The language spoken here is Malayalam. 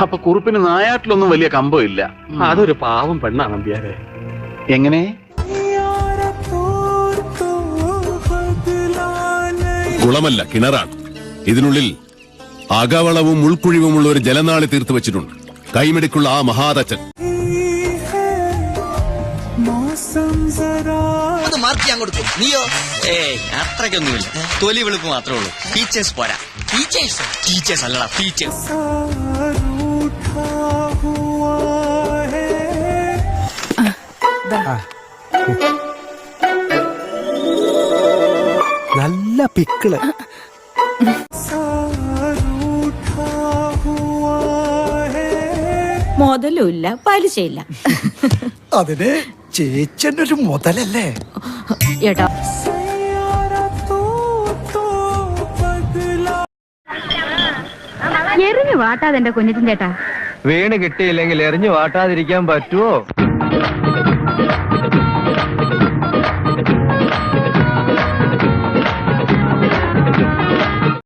അപ്പൊ കുറുപ്പിന് നായാട്ടിലൊന്നും വലിയ കമ്പം ഇല്ല. അതൊരു പാവം പെണ്ണാണ് നമ്പ്യാരെ. എങ്ങനെ? കുളമല്ല, കിണറാണ്. ഇതിനുള്ളിൽ അകവളവും ഉൾക്കുഴിവുമുള്ള ഒരു ജലനാളി തീർത്തു വെച്ചിട്ടുണ്ട്. കൈമിടിക്കുള്ള ആ മഹാതച്ചൻ. നീയോ? അത്രയ്ക്കൊന്നുമില്ല. തൊലി വെളുപ്പ് മാത്രമേ ഉള്ളൂ. ടീച്ചേഴ്സ് പോരാ. ടീച്ചേഴ്സ് അല്ലടാ, ടീച്ചേഴ്സ്. നല്ല പിക്കിള്. മുതലുമില്ല, പലിശയില്ല. അതിന് ചേച്ചന്റെ ഒരു മുതലല്ലേ എടാ. എറിഞ്ഞു വാട്ടാതെ എന്റെ കുഞ്ഞിൻ ചേട്ടാ. വീണ് കിട്ടിയില്ലെങ്കിൽ എറിഞ്ഞു വാട്ടാതിരിക്കാൻ പറ്റുമോ?